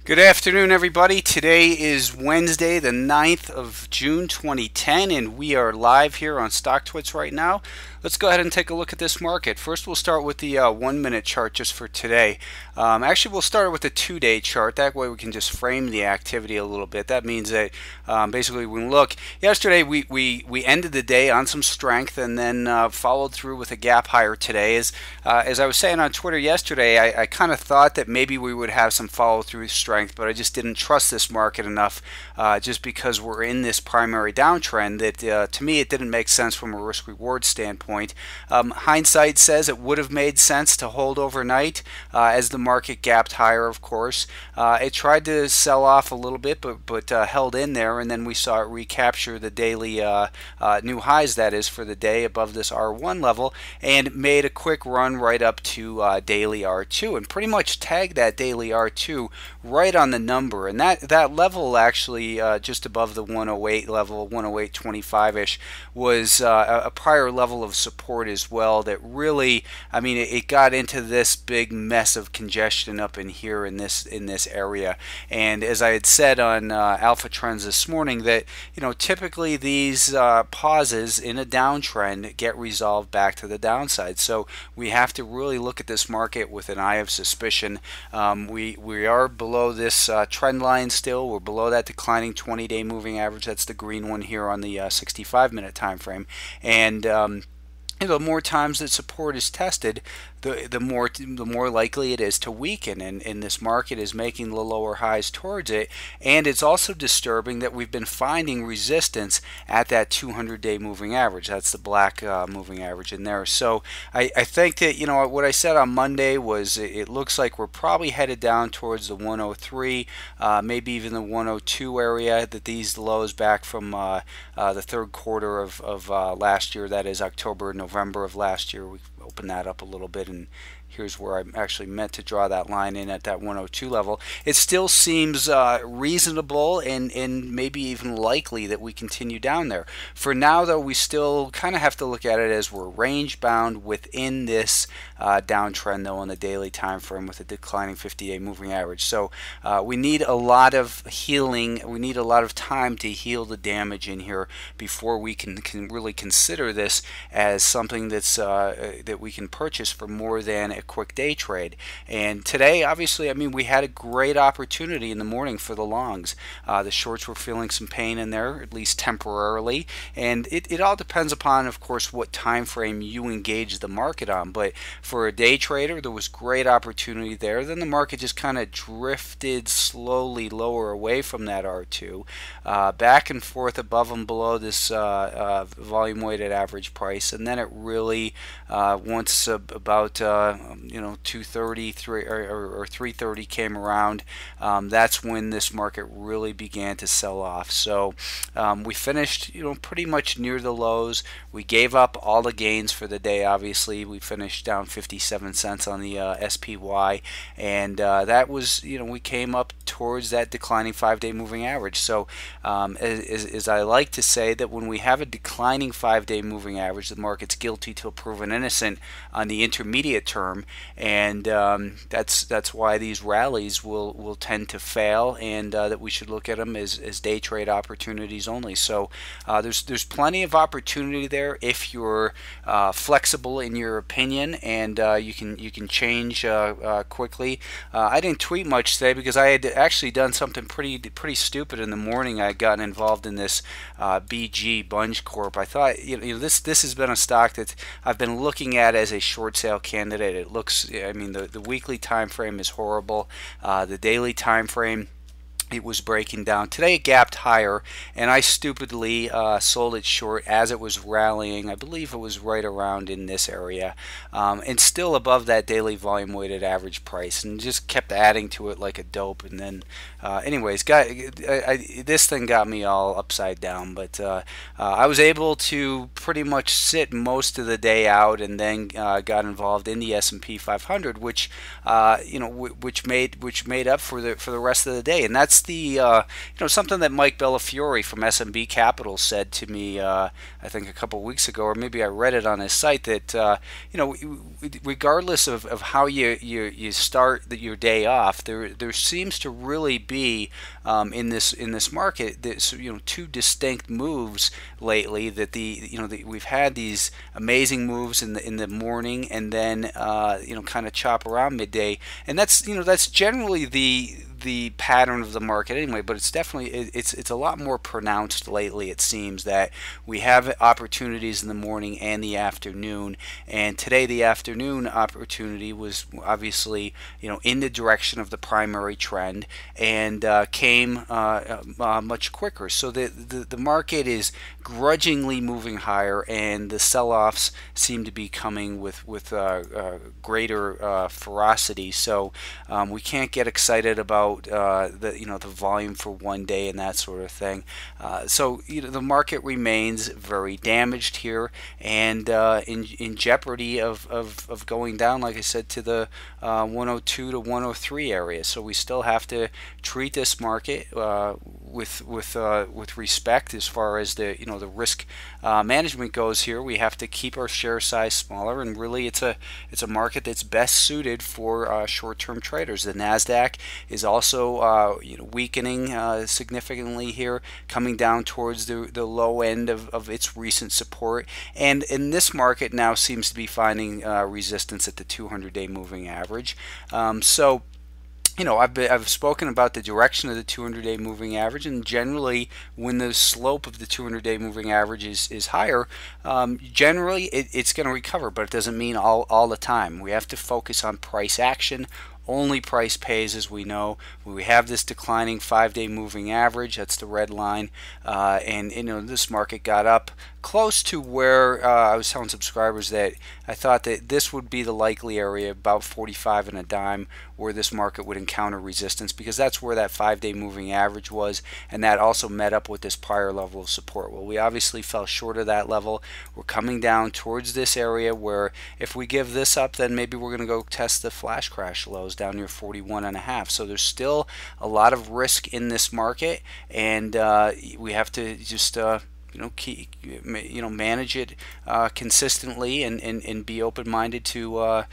Good afternoon, everybody. Today is Wednesday, the 9th of June, 2010, and we are live here on StockTwits right now. Let's go ahead and take a look at this market. First, we'll start with the 1 minute chart just for today. Actually, we'll start with the 2 day chart. That way we can just frame the activity a little bit. That means that basically we can look. Yesterday, we ended the day on some strength and then followed through with a gap higher today. As I was saying on Twitter yesterday, I kind of thought that maybe we would have some follow through strength, but I just didn't trust this market enough just because we're in this primary downtrend that to me it didn't make sense from a risk reward standpoint. Hindsight says it would have made sense to hold overnight as the market gapped higher, of course. It tried to sell off a little bit, but held in there, and then we saw it recapture the daily new highs, that is, for the day above this R1 level, and made a quick run right up to daily R2 and pretty much tagged that daily R2 right on the number. And that level actually just above the 108 level, 108.25-ish, was a prior level of support as well that really, I mean, it got into this big mess of congestion up in here in this area. And as I had said on Alpha Trends this morning, that typically these pauses in a downtrend get resolved back to the downside. So we have to really look at this market with an eye of suspicion. We are below this trend line still. We're below that declining 20-day moving average. That's the green one here on the 65-minute time frame. And the more times that support is tested, the more likely it is to weaken, and this market is making the lower highs towards it. And it's also disturbing that we've been finding resistance at that 200-day moving average. That's the black moving average in there. So I think that what I said on Monday was it looks like we're probably headed down towards the 103, maybe even the 102 area. That these lows back from the third quarter of last year, that is October, November of last year, we open that up a little bit, and here's where I actually meant to draw that line in at that 102 level. It still seems reasonable and maybe even likely that we continue down there. For now, though, we still kind of have to look at it as we're range bound within this downtrend, though, on the daily time frame with a declining 50-day moving average. So we need a lot of healing. We need a lot of time to heal the damage in here before we can really consider this as something that's that we can purchase for more than a quick day trade. And today, obviously, I mean, we had a great opportunity in the morning for the longs. The shorts were feeling some pain in there, at least temporarily, and it all depends upon, of course, what time frame you engage the market on. But for a day trader, there was great opportunity there. Then the market just kind of drifted slowly lower away from that R2, back and forth above and below this volume weighted average price, and then it really once about 230 or 330 came around, that's when this market really began to sell off. So we finished pretty much near the lows. We gave up all the gains for the day. Obviously, we finished down 57 cents on the SPY, and that was we came up towards that declining 5-day moving average. So as I like to say, that when we have a declining 5-day moving average, the market's guilty till proven innocent on the intermediate term, and that's why these rallies will tend to fail, and that we should look at them as day trade opportunities only. So there's plenty of opportunity there if you're flexible in your opinion, and you can change quickly. I didn't tweet much today because I had actually done something pretty stupid in the morning. I had gotten involved in this BG Bunge Corp. I thought this has been a stock that I've been looking at as a short sale candidate. It looks, I mean, the weekly time frame is horrible. The daily time frame, it was breaking down. Today it gapped higher, and I stupidly sold it short as it was rallying. I believe it was right around in this area, and still above that daily volume weighted average price, and just kept adding to it like a dope. And then anyways, this thing got me all upside down, but I was able to pretty much sit most of the day out, and then got involved in the S&P 500, which which made up for the rest of the day. And that's that's the something that Mike Bellafiore from SMB Capital said to me, I think a couple of weeks ago, or maybe I read it on his site, that regardless of how you start your day off, there seems to really be in this market this, two distinct moves lately. That we've had these amazing moves in the morning, and then kind of chop around midday, and that's generally the pattern of the market anyway, but it's definitely it's a lot more pronounced lately. It seems that we have opportunities in the morning and the afternoon, and today the afternoon opportunity was obviously in the direction of the primary trend, and came much quicker. So the market is grudgingly moving higher, and the sell-offs seem to be coming with greater ferocity. So we can't get excited about the volume for one day and that sort of thing. So the market remains very damaged here, and in jeopardy of going down, like I said, to the 102 to 103 area. So we still have to treat this market with respect as far as the risk management goes. Here we have to keep our share size smaller, and really it's a market that's best suited for short-term traders. The Nasdaq is also weakening significantly here, coming down towards the low end of its recent support, and in this market now seems to be finding resistance at the 200-day moving average. So I've spoken about the direction of the 200-day moving average, and generally when the slope of the 200-day moving average is higher, generally it's going to recover, but it doesn't mean all the time. We have to focus on price action. Only price pays, as we know. We have this declining 5-day moving average. That's the red line, and this market got up close to where I was telling subscribers that I thought that this would be the likely area, about 45 and a dime, where this market would encounter resistance, because that's where that 5-day moving average was, and that also met up with this prior level of support. Well, we obviously fell short of that level. We're coming down towards this area where if we give this up, then maybe we're going to go test the flash crash lows down near 41 and a half. So there's still a lot of risk in this market, and we have to just manage it consistently, and be open-minded to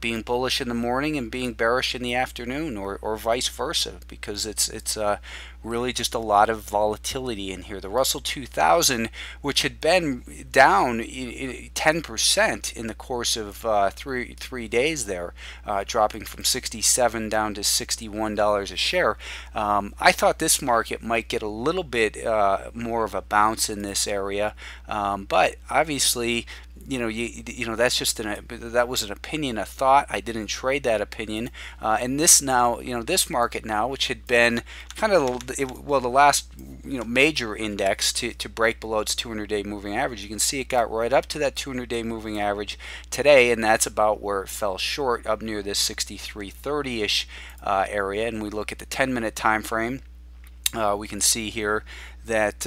being bullish in the morning and being bearish in the afternoon, or vice versa, because it's really just a lot of volatility in here. The Russell 2000, which had been down 10% in the course of three days there, dropping from 67 down to $61 a share. I thought this market might get a little bit more of a bounce in this area, but obviously that's just that was an opinion, a thought. I didn't trade that opinion, and this market now, which had been kind of the last major index to break below its 200-day moving average. You can see it got right up to that 200-day moving average today, and that's about where it fell short, up near this 63.30-ish area. And we look at the 10-minute time frame. We can see here that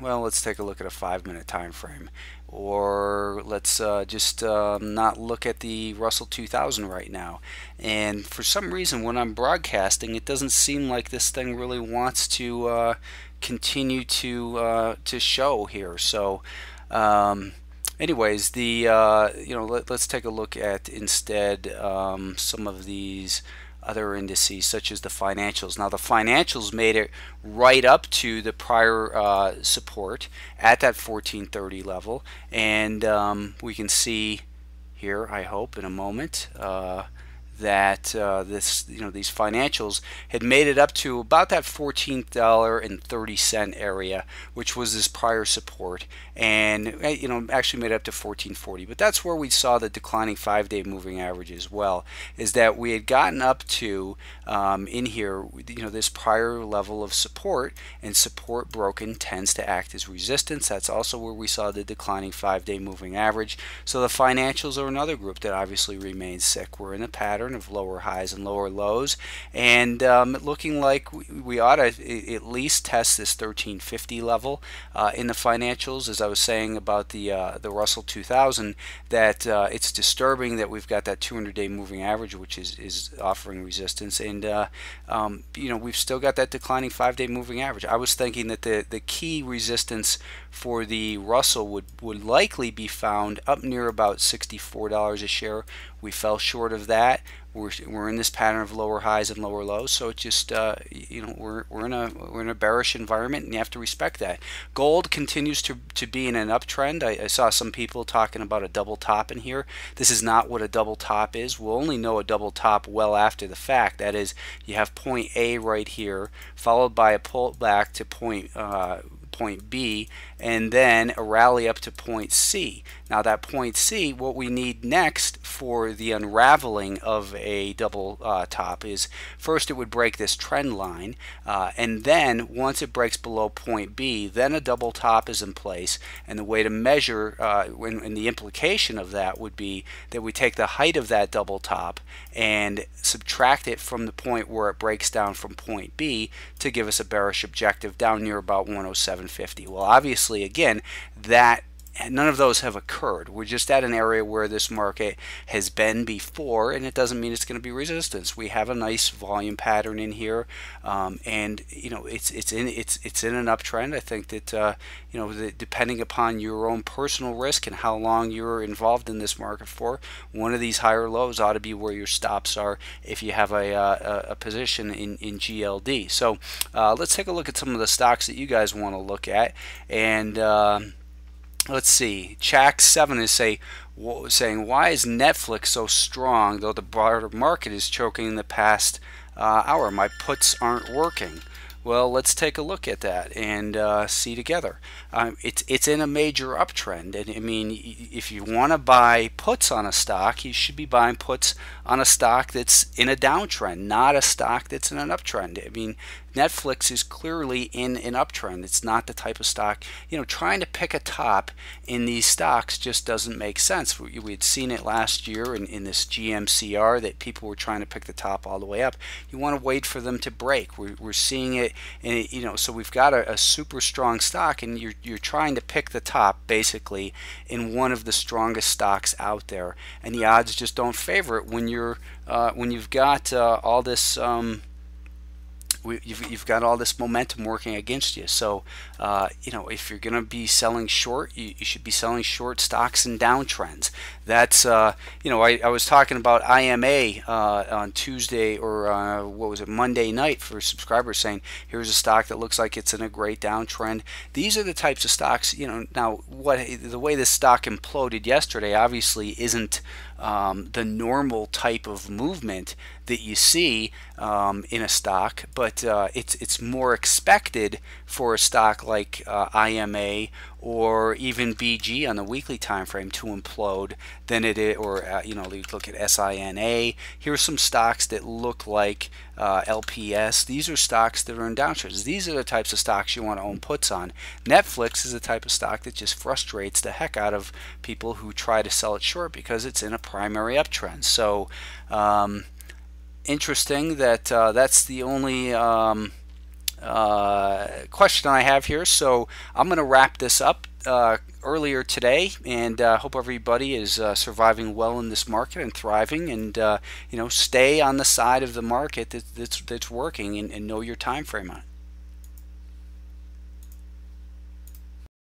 let's take a look at a 5-minute time frame. Or let's just not look at the Russell 2000 right now. And for some reason, when I'm broadcasting, it doesn't seem like this thing really wants to continue to show here. So, anyways, let's take a look at instead some of these other indices, such as the financials. Now the financials made it right up to the prior support at that 1430 level, and we can see here, I hope in a moment, that these financials had made it up to about that $14.30 area, which was this prior support, and actually made it up to $14.40. But that's where we saw the declining 5-day moving average as well, is that we had gotten up to in here this prior level of support, and support broken tends to act as resistance. That's also where we saw the declining 5-day moving average. So the financials are another group that obviously remains sick. We're in a pattern pattern of lower highs and lower lows, and looking like we ought to at least test this 1350 level in the financials. As I was saying about the Russell 2000, that it's disturbing that we've got that 200-day moving average, which is offering resistance, and we've still got that declining 5-day moving average. I was thinking that the key resistance for the Russell would likely be found up near about $64 a share. We fell short of that. We're in this pattern of lower highs and lower lows, so it's just we're in a bearish environment, and you have to respect that. Gold continues to be in an uptrend. I saw some people talking about a double top in here. This is not what a double top is. We'll only know a double top well after the fact. That is, you have point A right here, followed by a pullback to point B, and then a rally up to point C. Now that point C, what we need next for the unraveling of a double top is, first it would break this trend line, and then once it breaks below point B, then a double top is in place. And the way to measure and the implication of that would be that we take the height of that double top and subtract it from the point where it breaks down from point B to give us a bearish objective down near about 107.50. Well, obviously, again, that none of those have occurred. We're just at an area where this market has been before, and it doesn't mean it's going to be resistance. We have a nice volume pattern in here, and it's in an uptrend. I think that depending upon your own personal risk and how long you're involved in this market for, one of these higher lows ought to be where your stops are if you have a position in GLD. So let's take a look at some of the stocks that you guys want to look at, and let's see. Chack7 is saying, why is Netflix so strong though the broader market is choking in the past hour? My puts aren't working. Well, let's take a look at that and see together. It's in a major uptrend, and I mean, if you want to buy puts on a stock, you should be buying puts on a stock that's in a downtrend, not a stock that's in an uptrend. I mean, Netflix is clearly in an uptrend. It's not the type of stock, trying to pick a top in these stocks just doesn't make sense. We had seen it last year in this GMCR that people were trying to pick the top all the way up. You want to wait for them to break. We're seeing it, and so we've got a super strong stock, and you're trying to pick the top basically in one of the strongest stocks out there, and the odds just don't favor it when you've got all this. You've got all this momentum working against you. So, if you're going to be selling short, you should be selling short stocks in downtrends. That's, I was talking about IMA on Tuesday, or what was it, Monday night, for subscribers, saying here's a stock that looks like it's in a great downtrend. These are the types of stocks, now the way this stock imploded yesterday obviously isn't the normal type of movement that you see in a stock, but it's more expected for a stock like IMA or even BG on the weekly time frame to implode than it is, or you look at SINA. Here's some stocks that look like LPS. These are stocks that are in downtrends. These are the types of stocks you want to own puts on. Netflix is the type of stock that just frustrates the heck out of people who try to sell it short because it's in a primary uptrend. So interesting that that's the only question I have here. So I'm going to wrap this up earlier today, and hope everybody is surviving well in this market and thriving, and stay on the side of the market that's working, and know your time frame on it.